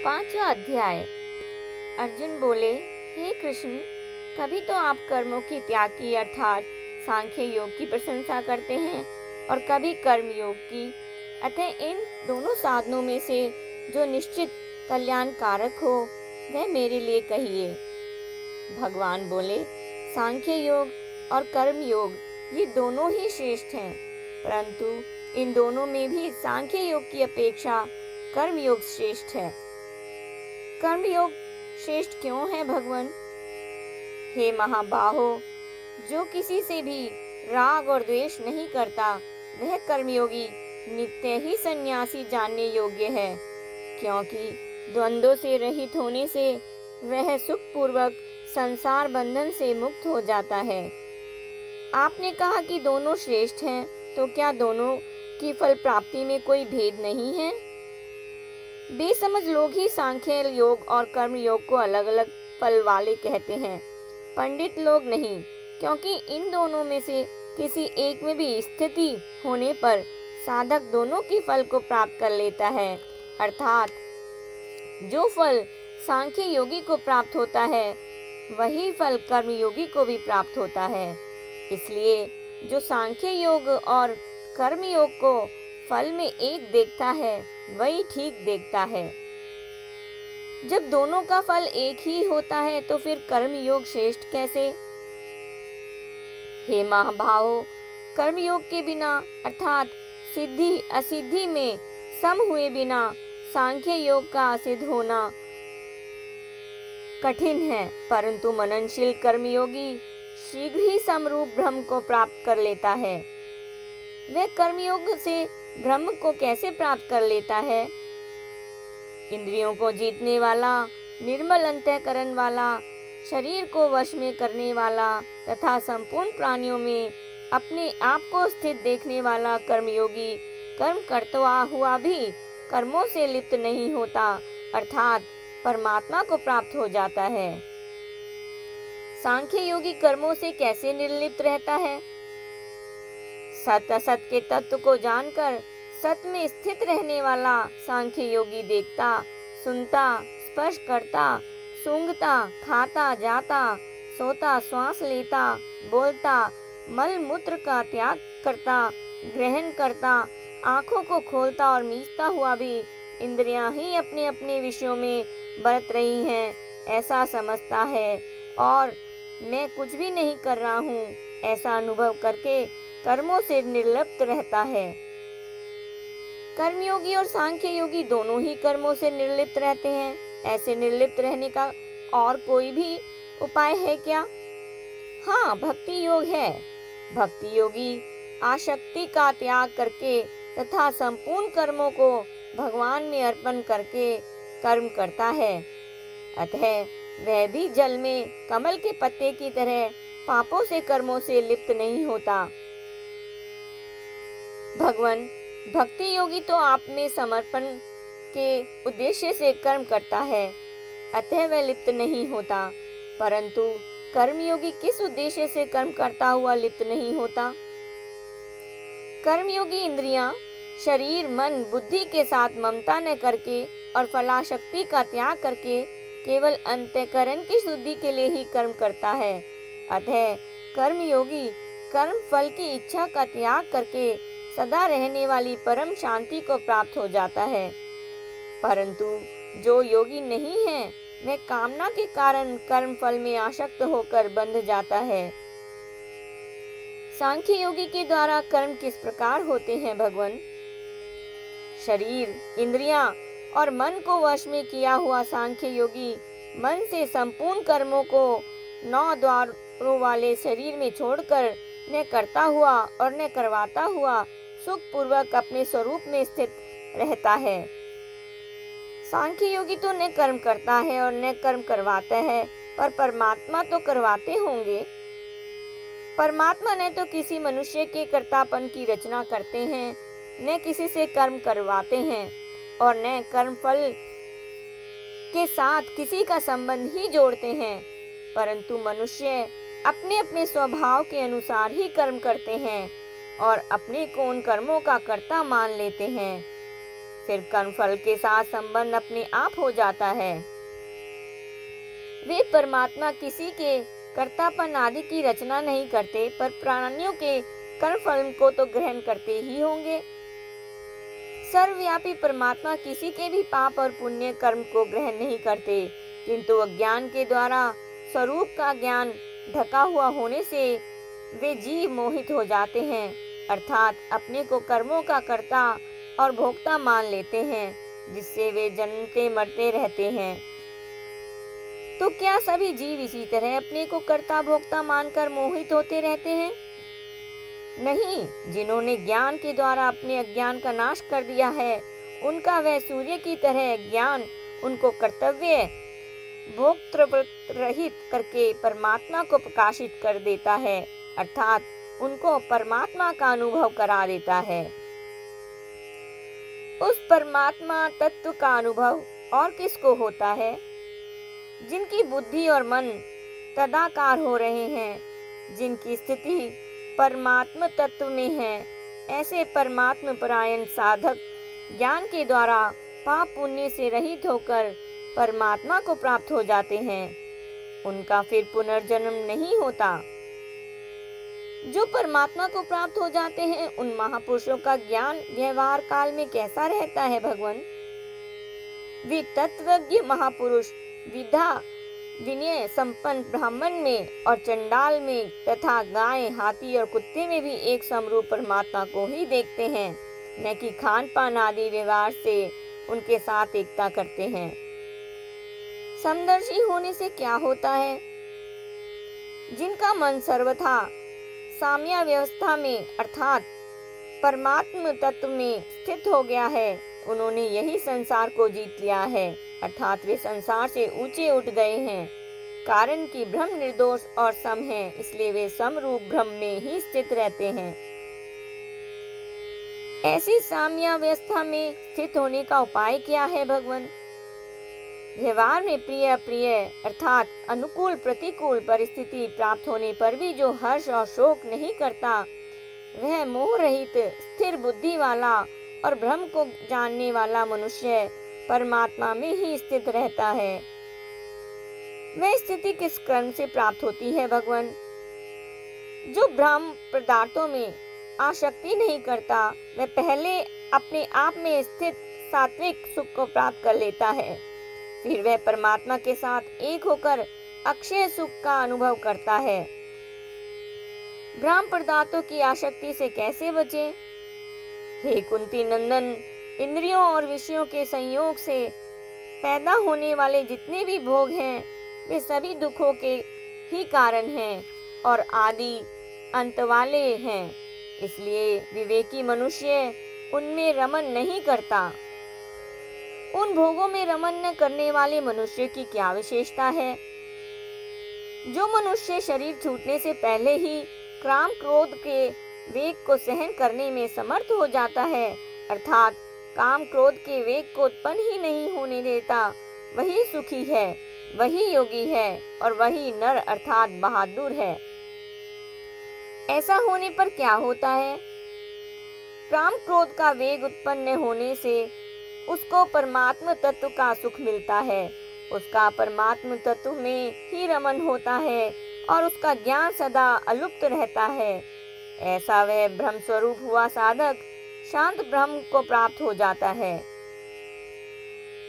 पांचवा अध्याय। अर्जुन बोले, हे कृष्ण, कभी तो आप कर्मों की त्याग की अर्थात सांख्य योग की प्रशंसा करते हैं और कभी कर्म योग की। अतः इन दोनों साधनों में से जो निश्चित कल्याणकारक हो वह मेरे लिए कहिए। भगवान बोले, सांख्य योग और कर्म योग ये दोनों ही श्रेष्ठ हैं, परंतु इन दोनों में भी सांख्य योग की अपेक्षा कर्म योग श्रेष्ठ है। कर्म योग श्रेष्ठ क्यों है भगवान? हे महाबाहो, जो किसी से भी राग और द्वेष नहीं करता वह कर्मयोगी नित्य ही सन्यासी जानने योग्य है, क्योंकि द्वंद्वों से रहित होने से वह सुख पूर्वक संसार बंधन से मुक्त हो जाता है। आपने कहा कि दोनों श्रेष्ठ हैं, तो क्या दोनों की फल प्राप्ति में कोई भेद नहीं है? बेसमझ लोग ही सांख्य योग और कर्म योग को अलग अलग फल वाले कहते हैं, पंडित लोग नहीं, क्योंकि इन दोनों में से किसी एक में भी स्थिति होने पर साधक दोनों की फल को प्राप्त कर लेता है। अर्थात जो फल सांख्य योगी को प्राप्त होता है वही फल कर्म योगी को भी प्राप्त होता है। इसलिए जो सांख्य योग और कर्म योग को फल में एक देखता है वही ठीक देखता है। जब दोनों का फल एक ही होता है तो फिर कर्म योग श्रेष्ठ कैसे? हे महाभावो, कर्म योग के बिना अर्थात सिद्धि असिद्धि में सम हुए बिना सांख्य योग का सिद्ध होना कठिन है, परंतु मननशील कर्मयोगी शीघ्र ही समरूप ब्रह्म को प्राप्त कर लेता है। वह कर्मयोग से ब्रह्म को कैसे प्राप्त कर लेता है? इंद्रियों को जीतने वाला, निर्मल अंतःकरण वाला, शरीर को वश में करने वाला तथा संपूर्ण प्राणियों में अपने आप को स्थित देखने वाला कर्मयोगी कर्म करता हुआ भी कर्मों से लिप्त नहीं होता, अर्थात परमात्मा को प्राप्त हो जाता है। सांख्य योगी कर्मों से कैसे निर्लिप्त रहता है? सत असत के तत्व को जानकर सत में स्थित रहने वाला सांख्य योगी देखता, सुनता, स्पर्श करता, सूंघता, खाता, जाता, सोता, श्वास लेता, बोलता, मल मूत्र का त्याग करता, ग्रहण करता, आंखों को खोलता और मीचता हुआ भी इंद्रियां ही अपने अपने विषयों में बरत रही हैं ऐसा समझता है और मैं कुछ भी नहीं कर रहा हूँ ऐसा अनुभव करके कर्मों से निर्लिप्त रहता है। कर्मयोगी और सांख्य योगी दोनों ही कर्मों से निर्लिप्त रहते हैं। ऐसे निर्लिप्त रहने का और कोई भी उपाय है क्या? हाँ, भक्ति योग है। भक्ति योगी आसक्ति का त्याग करके तथा संपूर्ण कर्मों को भगवान में अर्पण करके कर्म करता है। अतः वह भी जल में कमल के पत्ते की तरह पापों से कर्मों से लिप्त नहीं होता। भगवान, भक्ति योगी तो आप में समर्पण के उद्देश्य से कर्म करता है, अतः वह लिप्त नहीं होता, परंतु कर्मयोगी किस उद्देश्य से कर्म करता हुआ लिप्त नहीं होता? कर्मयोगी इंद्रियां, शरीर, मन, बुद्धि के साथ ममता न करके और फलाशक्ति का त्याग करके केवल अंतःकरण की शुद्धि के लिए ही कर्म करता है। अतः कर्मयोगी कर्म फल की इच्छा का त्याग करके सदा रहने वाली परम शांति को प्राप्त हो जाता है। परंतु जो योगी नहीं है वह कामना के कारण कर्म फल में आसक्त होकर बंध जाता है। सांख्य योगी के द्वारा कर्म किस प्रकार होते हैं भगवान? शरीर, इंद्रियां और मन को वश में किया हुआ सांख्य योगी मन से संपूर्ण कर्मों को 9 द्वारों वाले शरीर में छोड़कर न करता हुआ और न करवाता हुआ सुख पूर्वक अपने स्वरूप में स्थित रहता है। सांख्य योगी तो न कर्म करता है और न कर्म करवाता है, पर परमात्मा तो करवाते होंगे। परमात्मा न तो किसी मनुष्य के कर्तापन की रचना करते हैं, न किसी से कर्म करवाते हैं और न कर्म फल के साथ किसी का संबंध ही जोड़ते हैं, परंतु मनुष्य अपने अपने स्वभाव के अनुसार ही कर्म करते हैं और अपने को उन कर्मों का कर्ता मान लेते हैं। फिर कर्मफल के साथ संबंध अपने आप हो जाता है। वे परमात्मा किसी के कर्तापन आदि की रचना नहीं करते, पर प्राणियों के कर्मफल को तो ग्रहण करते ही होंगे। सर्वव्यापी परमात्मा किसी के भी पाप और पुण्य कर्म को ग्रहण नहीं करते, किंतु अज्ञान के द्वारा स्वरूप का ज्ञान ढका हुआ होने से वे जीव मोहित हो जाते हैं, अर्थात अपने को कर्मों का कर्ता और भोक्ता मान लेते हैं, जिससे वे जन्मते मरते रहते हैं। तो क्या सभी जीव इसी तरह अपने को कर्ता भोक्ता मानकर मोहित होते रहते हैं? नहीं, जिन्होंने ज्ञान के द्वारा अपने अज्ञान का नाश कर दिया है, उनका वह सूर्य की तरह ज्ञान उनको कर्तव्य भोक्तृवृत्त रहित करके परमात्मा को प्रकाशित कर देता है, अर्थात उनको परमात्मा का अनुभव करा देता है। उस परमात्मा तत्व का अनुभव और किसको होता है? जिनकी बुद्धि और मन तदाकार हो रहे हैं, जिनकी स्थिति परमात्म तत्व में है, ऐसे परमात्म परायण साधक ज्ञान के द्वारा पाप पुण्य से रहित होकर परमात्मा को प्राप्त हो जाते हैं। उनका फिर पुनर्जन्म नहीं होता। जो परमात्मा को प्राप्त हो जाते हैं, उन महापुरुषों का ज्ञान व्यवहार काल में कैसा रहता है भगवान? वे तत्वज्ञ महापुरुष विद्या विनय संपन्न ब्राह्मण में और चंडाल में तथा गाय, हाथी और कुत्ते में भी एक समरूप परमात्मा को ही देखते हैं, न कि खान पान आदि व्यवहार से उनके साथ एकता करते हैं। समदर्शी होने से क्या होता है? जिनका मन सर्वथा साम्य व्यवस्था में अर्थात परमात्म तत्व में स्थित हो गया है, उन्होंने यही संसार को जीत लिया है, अर्थात वे संसार से ऊंचे उठ गए हैं। कारण कि ब्रह्म निर्दोष और सम है, इसलिए वे समरूप ब्रह्म में ही स्थित रहते हैं। ऐसी साम्यावस्था में स्थित होने का उपाय क्या है भगवान? व्यवहार में प्रिय अप्रिय अर्थात अनुकूल प्रतिकूल परिस्थिति प्राप्त होने पर भी जो हर्ष और शोक नहीं करता, वह मोह रहित स्थिर बुद्धि वाला और ब्रह्म को जानने वाला मनुष्य परमात्मा में ही स्थित रहता है। वह स्थिति किस कर्म से प्राप्त होती है भगवान? जो ब्रह्म पदार्थों में आसक्ति नहीं करता, वह पहले अपने आप में स्थित सात्विक सुख को प्राप्त कर लेता है, फिर वह परमात्मा के साथ एक होकर अक्षय सुख का अनुभव करता है। ब्रह्म पदार्थों की आसक्ति से कैसे बचे? हे कुंती नंदन, इंद्रियों और विषयों के संयोग से पैदा होने वाले जितने भी भोग हैं, वे सभी दुखों के ही कारण हैं और आदि अंत वाले हैं। इसलिए विवेकी मनुष्य उनमें रमन नहीं करता। उन भोगों में रमन न करने वाले मनुष्य की क्या विशेषता है? जो मनुष्य शरीर छूटने से पहले ही काम क्रोध के वेग को सहन करने में समर्थ हो जाता है, अर्थात काम क्रोध के वेग को उत्पन्न ही नहीं होने देता, वही सुखी है, वही योगी है और वही नर अर्थात बहादुर है। ऐसा होने पर क्या होता है? काम क्रोध का वेग उत्पन्न होने से उसको परमात्म तत्व का सुख मिलता है, उसका परमात्म तत्व में ही रमन होता है और उसका ज्ञान सदा अलुप्त रहता है। ऐसा वह ब्रह्म स्वरूप हुआ साधक शांत ब्रह्म को प्राप्त हो जाता है।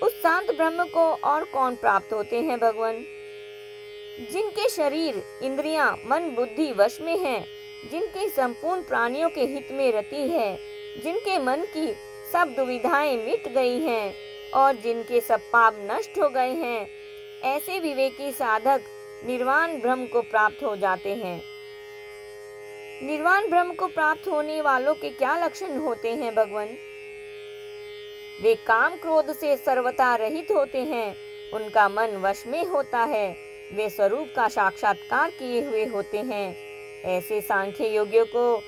उस शांत ब्रह्म को और कौन प्राप्त होते हैं भगवान? जिनके शरीर इंद्रियां मन बुद्धि वश में हैं, जिनके संपूर्ण प्राणियों के हित में रति है, जिनके मन की सब दुविधाएं मिट गई हैं और जिनके सब पाप नष्ट हो गए हैं, ऐसे विवेकी साधक निर्वाण ब्रह्म को प्राप्त हो जाते हैं। निर्वाण ब्रह्म को प्राप्त होने वालों के क्या लक्षण होते हैं भगवान? वे काम क्रोध से सर्वथा रहित होते हैं, उनका मन वश में होता है, वे स्वरूप का साक्षात्कार किए हुए होते हैं। ऐसे सांख्य योगियों को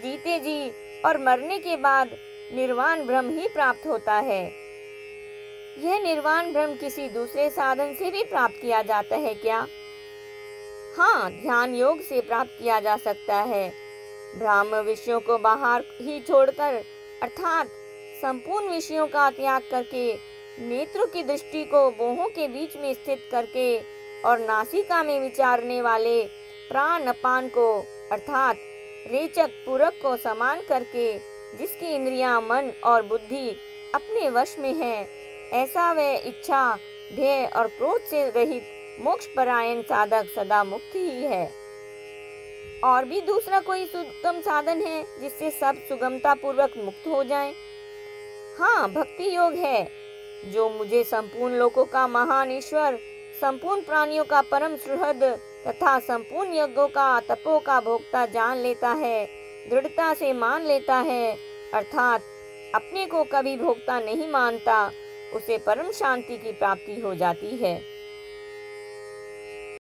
जीते जी और मरने के बाद निर्वाण ब्रह्म ही प्राप्त होता है। यह निर्वाण ब्रह्म किसी दूसरे साधन से भी प्राप्त किया जाता है क्या? हाँ, ध्यान योग से प्राप्त किया जा सकता है। ब्राह्म विषयों को बाहर ही छोड़कर अर्थात संपूर्ण विषयों का त्याग करके नेत्रों की दृष्टि को बोहों के बीच में स्थित करके और नासिका में विचारने वाले प्राण अपान को अर्थात रेचक पूरक को समान करके जिसकी इंद्रियां मन और बुद्धि अपने वश में है, ऐसा वह इच्छा ध्येय और क्रोध से रहित मोक्ष परायण साधक सदा मुक्त ही है। और भी दूसरा कोई सुगम साधन है जिससे सब सुगमता पूर्वक मुक्त हो जाएं? हाँ, भक्ति योग है, जो मुझे संपूर्ण लोकों का महान ईश्वर, संपूर्ण प्राणियों का परम सुहृद तथा संपूर्ण यज्ञों का तपों का भोक्ता जान लेता है, दृढ़ता से मान लेता है, अर्थात अपने को कभी भोक्ता नहीं मानता, उसे परम शांति की प्राप्ति हो जाती है।